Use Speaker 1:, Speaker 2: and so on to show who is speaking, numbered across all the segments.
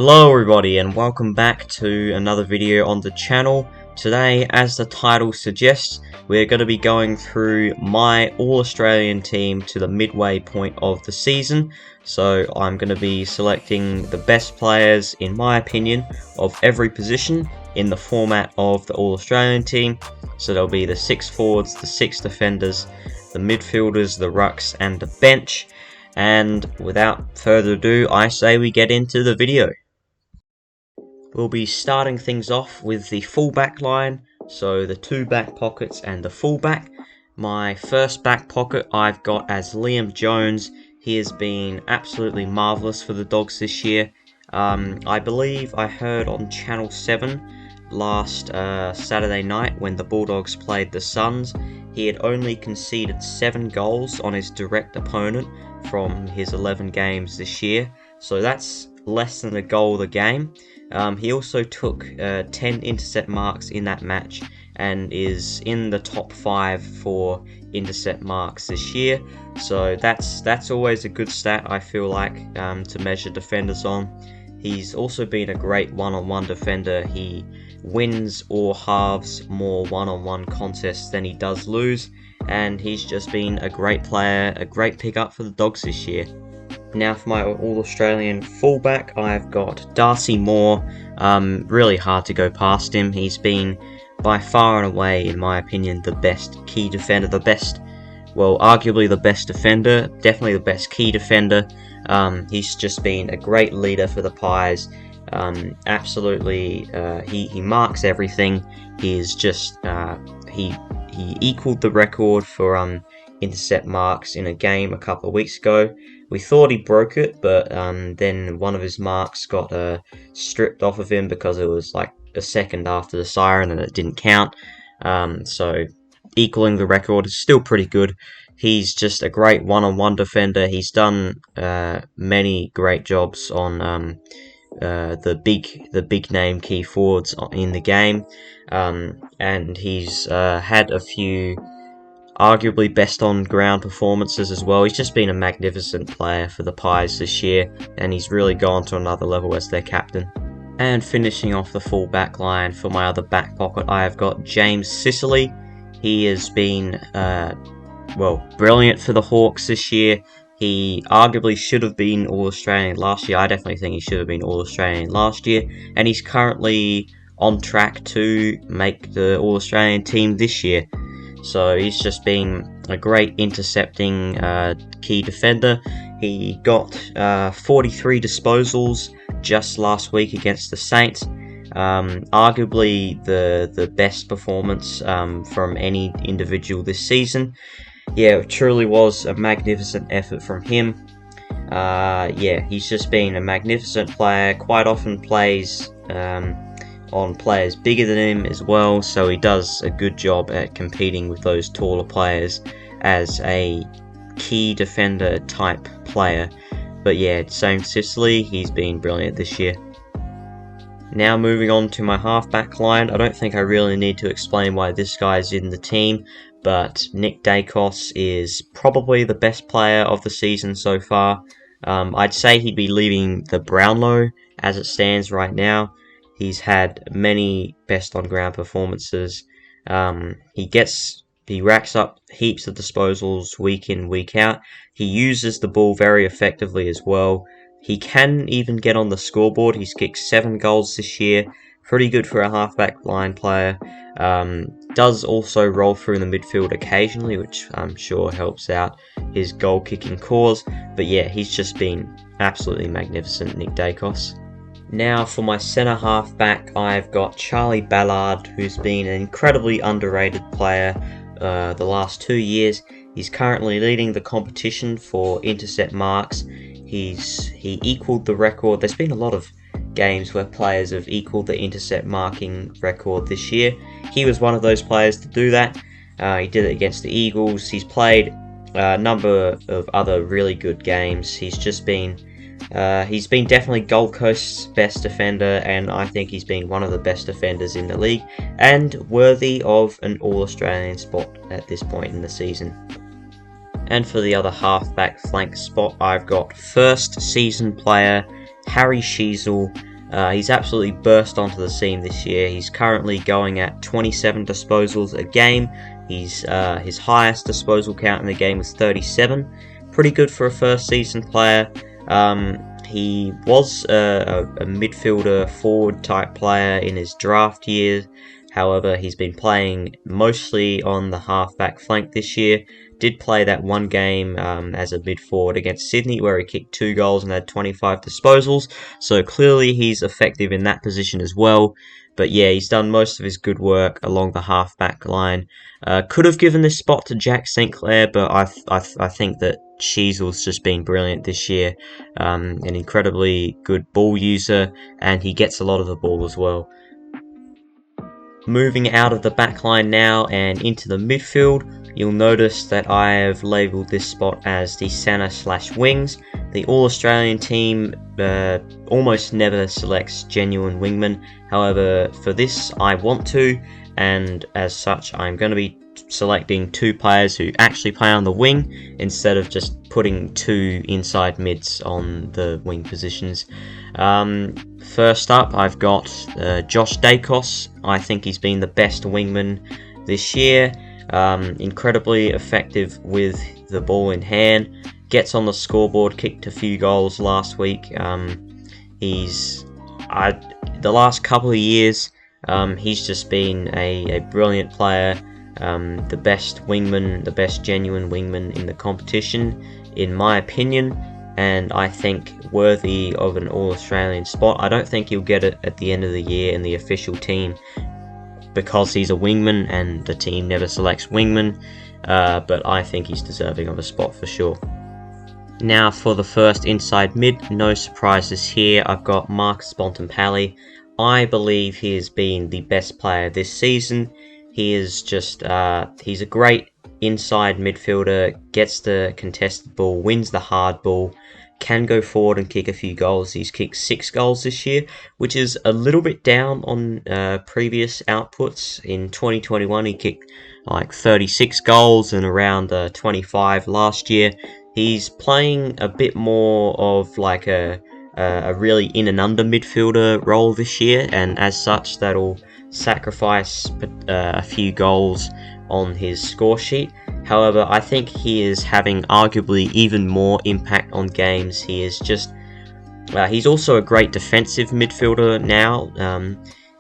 Speaker 1: Hello everybody and welcome back to another video on the channel. Today, as the title suggests, we're going to be going through my All-Australian team to the midway point of the season. So I'm going to be selecting the best players, in my opinion, of every position in the format of the All-Australian team. So there'll be the 6 forwards, the 6 defenders, the midfielders, the rucks and the bench. And without further ado, I say we get into the video. We'll be starting things off with the fullback line, so the 2 back pockets and the fullback. My first back pocket I've got as Liam Jones. He has been absolutely marvellous for the Dogs this year. I believe I heard on Channel 7 last Saturday night when the Bulldogs played the Suns, he had only conceded 7 goals on his direct opponent from his 11 games this year, so that's less than a goal a game. He also took 10 intercept marks in that match and is in the top 5 for intercept marks this year. So that's always a good stat, I feel like, to measure defenders on. He's also been a great one-on-one defender. He wins or halves more one-on-one contests than he does lose, and he's just been a great player, a great pickup for the Dogs this year. Now for my All-Australian fullback, I've got Darcy Moore. Really hard to go past him. He's been by far and away, in my opinion, the best key defender, arguably the best defender, definitely the best key defender. He's just been a great leader for the Pies. Absolutely, he marks everything. He's just he equaled the record for intercept marks in a game a couple of weeks ago. We thought he broke it, but then one of his marks got stripped off of him because it was like a second after the siren and it didn't count. So equaling the record is still pretty good. He's just a great one-on-one defender. He's done many great jobs on the big name key forwards in the game, and he's had a few arguably best on ground performances as well. He's just been a magnificent player for the Pies this year, and he's really gone to another level as their captain. And finishing off the full back line for my other back pocket, I have got James Sicily. He has been brilliant for the Hawks this year. He arguably should have been All-Australian last year. I definitely think he should have been All-Australian last year, and he's currently on track to make the All-Australian team this year. So he's just been a great intercepting key defender. He got 43 disposals just last week against the Saints. Arguably the best performance from any individual this season. Yeah, it truly was a magnificent effort from him. He's just been a magnificent player. Quite often plays on players bigger than him as well, so he does a good job at competing with those taller players as a key defender type player. But yeah, same Sicily, he's been brilliant this year. Now moving on to my half-back line, I don't think I really need to explain why this guy's in the team, but Nick Dacos is probably the best player of the season so far. I'd say he'd be leading the Brownlow as it stands right now. He's had many best on ground performances. He racks up heaps of disposals week in, week out. He uses the ball very effectively as well. He can even get on the scoreboard. He's kicked 7 goals this year. Pretty good for a halfback line player. Does also roll through the midfield occasionally, which I'm sure helps out his goal kicking cause. But yeah, he's just been absolutely magnificent, Nick Dacos. Now for my centre half back, I've got Charlie Ballard, who's been an incredibly underrated player the last 2 years. He's currently leading the competition for intercept marks. He equaled the record. There's been a lot of games where players have equaled the intercept marking record this year. He was one of those players to do that. He did it against the Eagles. He's played a number of other really good games. He's been definitely Gold Coast's best defender, and I think he's been one of the best defenders in the league and worthy of an All-Australian spot at this point in the season. And for the other half-back flank spot, I've got first season player Harry Sheezel. He's absolutely burst onto the scene this year. He's currently going at 27 disposals a game. His highest disposal count in the game was 37. Pretty good for a first season player. He was a midfielder forward type player in his draft year. However, he's been playing mostly on the halfback flank this year. Did play that one game as a mid forward against Sydney where he kicked 2 goals and had 25 disposals. So clearly he's effective in that position as well. But yeah, he's done most of his good work along the halfback line. Could have given this spot to Jack St. Clair, but I think that Sheasel's just been brilliant this year. An incredibly good ball user, and he gets a lot of the ball as well. Moving out of the back line now and into the midfield, you'll notice that I have labelled this spot as the centre/wings. The All-Australian team almost never selects genuine wingmen. However, for this I want to, and as such I'm going to be selecting 2 players who actually play on the wing instead of just putting 2 inside mids on the wing positions. First up, I've got Josh Dacos. I think he's been the best wingman this year. Incredibly effective with the ball in hand. Gets on the scoreboard, kicked a few goals last week. The last couple of years, he's just been a brilliant player. The best wingman, the best genuine wingman in the competition, in my opinion, and I think worthy of an All-Australian spot. I don't think he'll get it at the end of the year in the official team because he's a wingman and the team never selects wingman, but I think he's deserving of a spot for sure. Now for the first inside mid, no surprises here. I've got Marcus Bontempelli. I believe he has been the best player this season. He is just, he's a great inside midfielder, gets the contested ball, wins the hard ball, can go forward and kick a few goals. He's kicked 6 goals this year, which is a little bit down on previous outputs. In 2021, he kicked like 36 goals and around 25 last year. He's playing a bit more of like a really in and under midfielder role this year, and as such that'll sacrifice a few goals on his score sheet. However, I think he is having arguably even more impact on games. He is just he's also a great defensive midfielder now.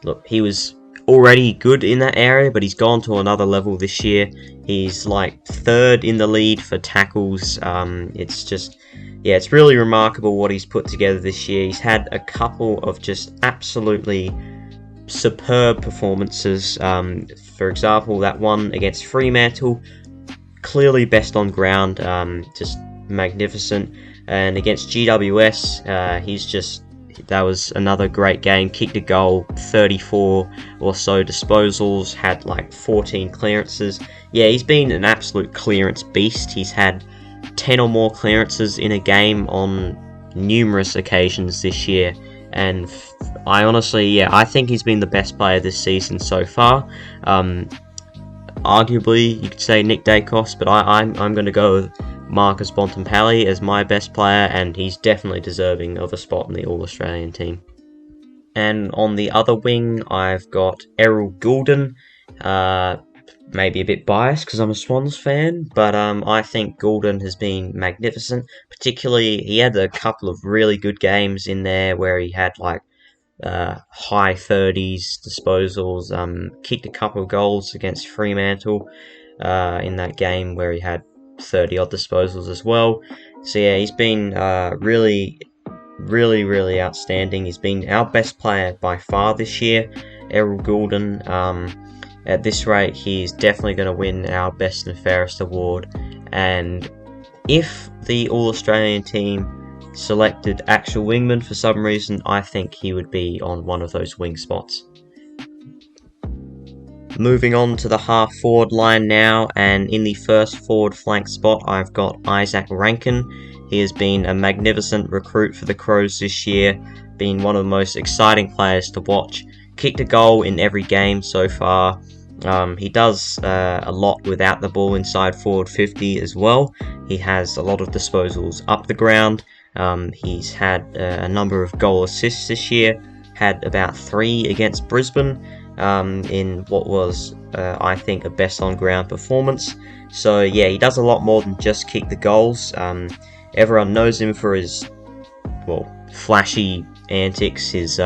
Speaker 1: Look, he was already good in that area, but he's gone to another level this year. He's like 3rd in the lead for tackles. It's just, yeah, it's really remarkable what he's put together this year. He's had a couple of just absolutely superb performances. For example, that one against Fremantle, clearly best on ground, just magnificent. And against GWS, that was another great game. Kicked a goal, 34 or so disposals, had like 14 clearances. Yeah, he's been an absolute clearance beast. He's had 10 or more clearances in a game on numerous occasions this year. And I honestly, I think he's been the best player this season so far. Arguably, you could say Nick Dacos, but I'm going to go with Marcus Bontempelli as my best player, and he's definitely deserving of a spot in the All-Australian team. And on the other wing, I've got Errol Goulden. Maybe a bit biased because I'm a Swans fan, but I think Goulden has been magnificent. Particularly, he had a couple of really good games in there where he had like high 30s disposals, kicked a couple of goals against Fremantle in that game where he had 30 odd disposals as well. So yeah, he's been really outstanding. He's been our best player by far this year, Errol Goulden. At this rate, he's definitely going to win our Best and Fairest award. And if the All-Australian team selected actual wingmen for some reason, I think he would be on one of those wing spots. Moving on to the half forward line now, and in the first forward flank spot, I've got Isaac Rankin. He has been a magnificent recruit for the Crows this year, been one of the most exciting players to watch. Kicked a goal in every game so far. He does a lot without the ball inside forward 50 as well. He has a lot of disposals up the ground. He's had a number of goal assists this year. had about 3 against Brisbane in what was, I think, a best on ground performance. So yeah, he does a lot more than just kick the goals. Everyone knows him for his, well, flashy antics, his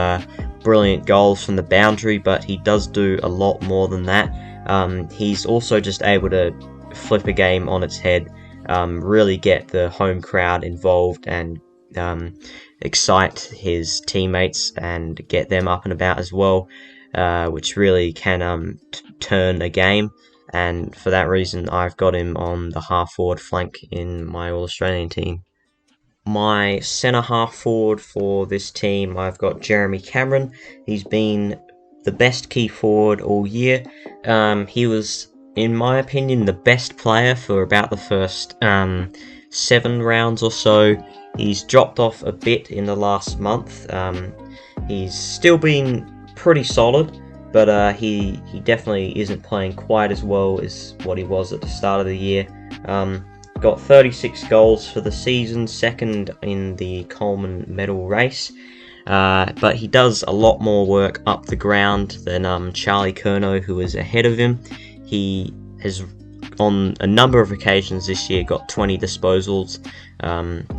Speaker 1: brilliant goals from the boundary, but he does do a lot more than that. He's also just able to flip a game on its head, really get the home crowd involved and excite his teammates and get them up and about as well, which really can turn a game. And for that reason, I've got him on the half-forward flank in my All-Australian team. My centre half-forward for this team, I've got Jeremy Cameron. He's been the best key forward all year. He was, in my opinion, the best player for about the first 7 rounds or so. He's dropped off a bit in the last month. He's still been pretty solid, but he definitely isn't playing quite as well as what he was at the start of the year. Got 36 goals for the season, second in the Coleman medal race. But he does a lot more work up the ground than Charlie Curnow, who is ahead of him. He has, on a number of occasions this year, got 20 disposals.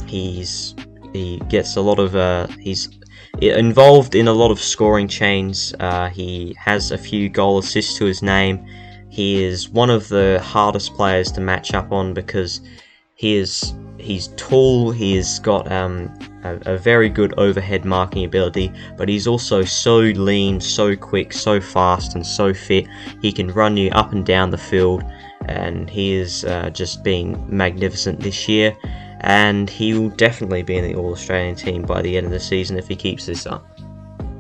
Speaker 1: He gets a lot of he's involved in a lot of scoring chains. He has a few goal assists to his name. He is one of the hardest players to match up on because he's tall. He's got a very good overhead marking ability, but he's also so lean, so quick, so fast, and so fit. He can run you up and down the field, and he is just been magnificent this year. And he will definitely be in the All-Australian team by the end of the season if he keeps this up.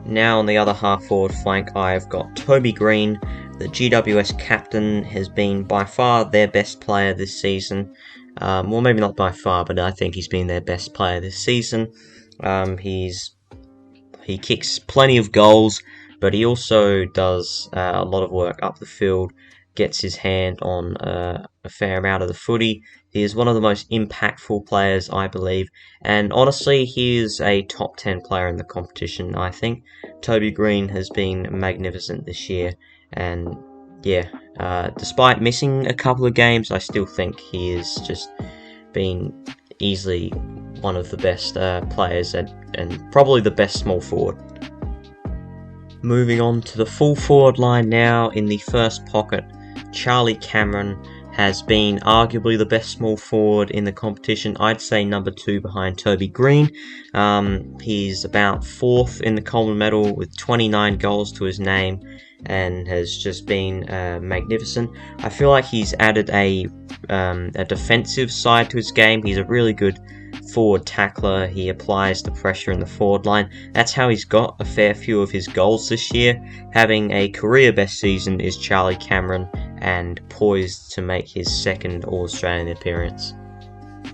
Speaker 1: Now on the other half-forward flank, I've got Toby Green. The GWS captain has been by far their best player this season. Well, maybe not by far, but I think he's been their best player this season. He kicks plenty of goals, but he also does a lot of work up the field, gets his hand on a fair amount of the footy. He is one of the most impactful players, I believe, and honestly, he is a top 10 player in the competition, I think. Toby Green has been magnificent this year, and yeah, despite missing a couple of games, I still think he is just been easily one of the best players and probably the best small forward. Moving on to the full forward line now. In the first pocket, Charlie Cameron has been arguably the best small forward in the competition. I'd say number 2 behind Toby Green. He's about 4th in the Coleman medal with 29 goals to his name and has just been magnificent. I feel like he's added a defensive side to his game. He's a really good forward tackler. He applies the pressure in the forward line. That's how he's got a fair few of his goals this year. Having a career best season is Charlie Cameron, and poised to make his second All-Australian appearance.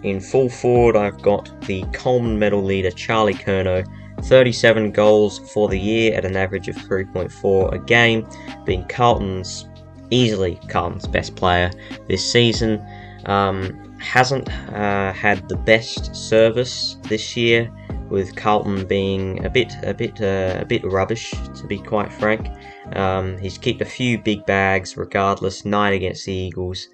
Speaker 1: In full forward, I've got the Coleman medal leader Charlie Curnow, 37 goals for the year at an average of 3.4 a game, being easily Carlton's best player this season. Hasn't had the best service this year, with Carlton being a bit rubbish, to be quite frank. He's kicked a few big bags regardless, 9 against the Eagles,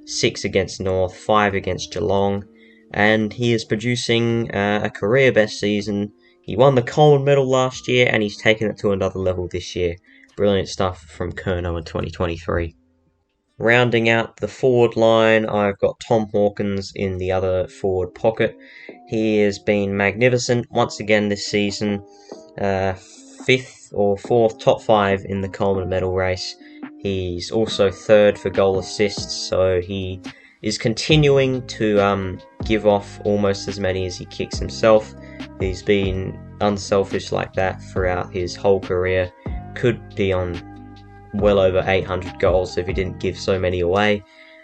Speaker 1: 6 against North, 5 against Geelong, and he is producing a career best season. He won the Coleman medal last year and he's taken it to another level this year. Brilliant stuff from Curnow in 2023. Rounding out the forward line, I've got Tom Hawkins in the other forward pocket. He has been magnificent once again this season. 5th or 4th, top 5 in the Coleman medal race. He's also 3rd for goal assists, so he is continuing to give off almost as many as he kicks himself. He's been unselfish like that throughout his whole career. Could be on well over 800 goals if he didn't give so many away.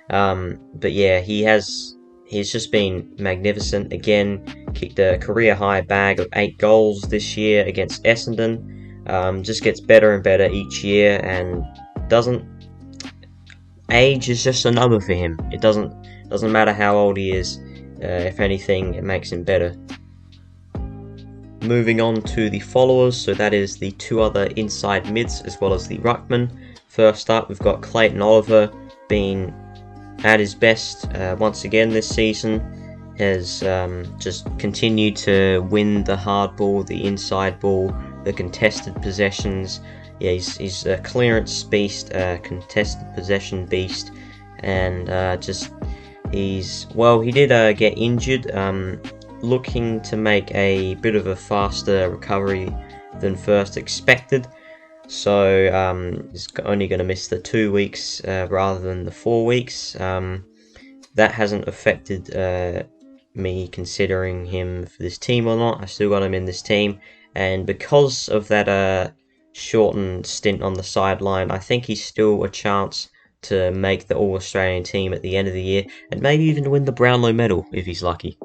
Speaker 1: But yeah, he's just been magnificent. Again, kicked a career high bag of 8 goals this year against Essendon. Just gets better and better each year, and age is just a number for him. It doesn't matter how old he is. If anything, it makes him better. Moving on to the followers, so that is the two other inside mids as well as the ruckman. First up, we've got Clayton Oliver, being at his best once again this season. Has just continued to win the hard ball, the inside ball, the contested possessions. Yeah, he's a clearance beast, a contested possession beast, and he did get injured, looking to make a bit of a faster recovery than first expected. So he's only going to miss the 2 weeks rather than the 4 weeks. That hasn't affected me considering him for this team or not. I still got him in this team, and because of that shortened stint on the sideline, I think he's still a chance to make the All-Australian team at the end of the year, and maybe even win the Brownlow medal if he's lucky.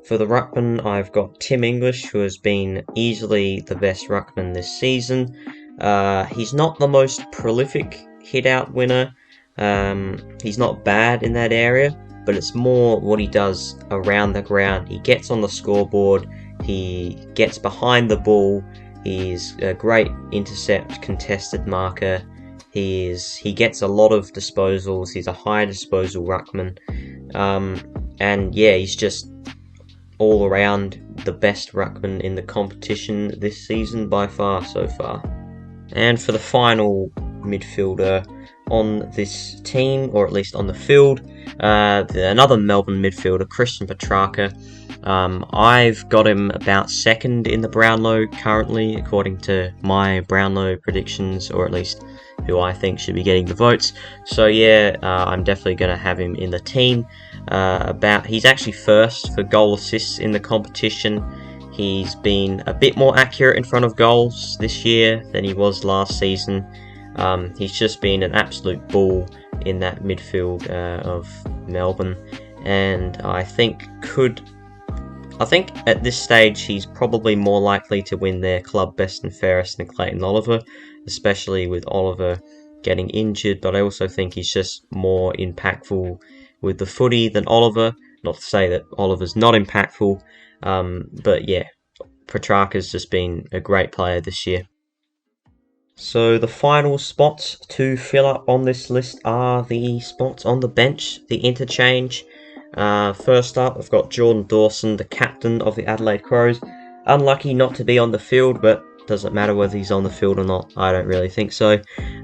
Speaker 1: For the ruckman, I've got Tim English, who has been easily the best ruckman this season. He's not the most prolific hit-out winner. He's not bad in that area, but it's more what he does around the ground. He gets on the scoreboard, he gets behind the ball, he's a great intercept contested marker, he gets a lot of disposals, he's a high disposal ruckman, and yeah, he's just all around the best ruckman in the competition this season by far so far. And for the final midfielder on this team, or at least on the field, another Melbourne midfielder, Christian Petrarca. I've got him about second in the Brownlow currently, according to my Brownlow predictions, or at least who I think should be getting the votes. So yeah, I'm definitely going to have him in the team. He's actually first for goal assists in the competition. He's been a bit more accurate in front of goals this year than he was last season. He's just been an absolute bull in that midfield of Melbourne, and I think at this stage he's probably more likely to win their club best and fairest than Clayton Oliver, especially with Oliver getting injured. But I also think he's just more impactful with the footy than Oliver. Not to say that Oliver's not impactful, but yeah, Petrarca's just been a great player this year. So the final spots to fill up on this list are the spots on the bench, the interchange. First up, I've got Jordan Dawson, the captain of the Adelaide Crows. Unlucky not to be on the field, but doesn't matter whether he's on the field or not. I don't really think so.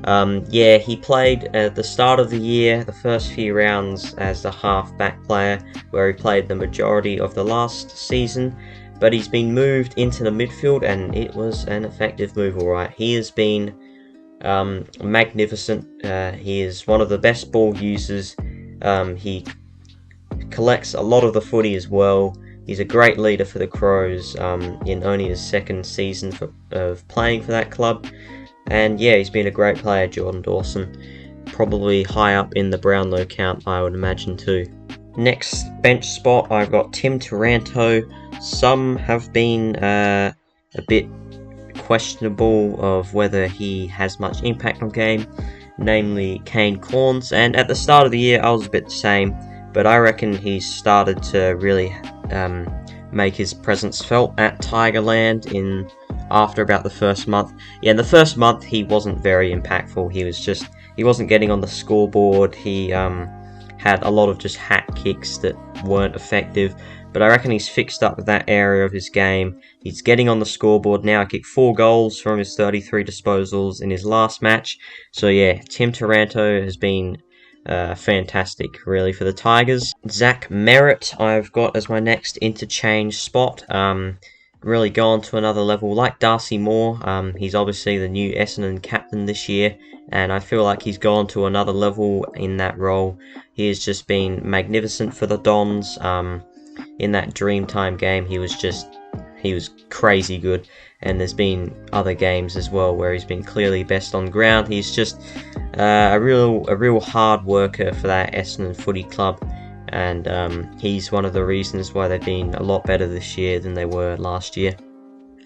Speaker 1: Yeah, he played at the start of the year, the first few rounds, as the half-back player, where he played the majority of the last season. But he's been moved into the midfield, and it was an effective move, alright. He has been magnificent. He is one of the best ball users. He collects a lot of the footy as well. He's a great leader for the Crows in only his second season of playing for that club. And yeah, he's been a great player, Jordan Dawson. Probably high up in the Brownlow count, I would imagine too. Next bench spot, I've got Tim Taranto. Some have been a bit questionable of whether he has much impact on game, namely Kane Corns. And at the start of the year, I was a bit the same, but I reckon he's started to really make his presence felt at Tigerland after about the first month. Yeah, in the first month, he wasn't very impactful. He wasn't getting on the scoreboard. He had a lot of just hat kicks that weren't effective, but I reckon he's fixed up that area of his game. He's getting on the scoreboard now. He kicked 4 goals from his 33 disposals in his last match. So yeah, Tim Taranto has been fantastic, really, for the Tigers. Zach Merritt I've got as my next interchange spot. Really gone to another level. Like Darcy Moore, he's obviously the new Essendon captain this year, and I feel like he's gone to another level in that role. He has just been magnificent for the Dons. In that Dreamtime game, he was crazy good, and there's been other games as well where he's been clearly best on ground. He's just a real hard worker for that Essendon footy club, and he's one of the reasons why they've been a lot better this year than they were last year.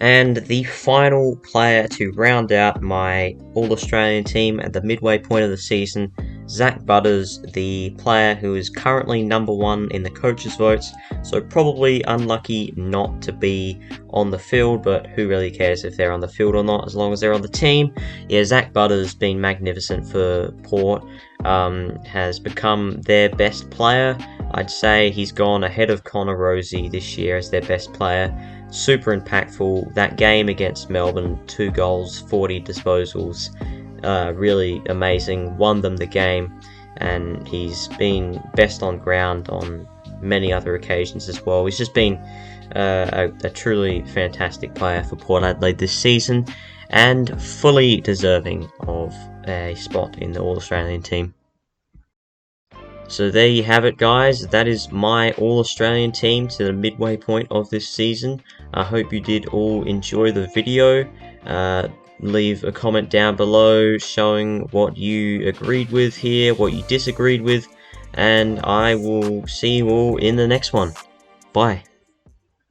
Speaker 1: And the final player to round out my All-Australian team at the midway point of the season, Zach Butters, the player who is currently number 1 in the coaches' votes, so probably unlucky not to be on the field, but who really cares if they're on the field or not, as long as they're on the team. Yeah, Zach Butters been magnificent for Port, has become their best player. I'd say he's gone ahead of Connor Rosie this year as their best player. Super impactful. That game against Melbourne, 2 goals, 40 disposals, really amazing. Won them the game, and he's been best on ground on many other occasions as well. He's just been a truly fantastic player for Port Adelaide this season, and fully deserving of a spot in the All-Australian team. So there you have it, guys. That is my All-Australian team to the midway point of this season. I hope you did all enjoy the video. Leave a comment down below showing what you agreed with here, what you disagreed with, and I will see you all in the next one. Bye.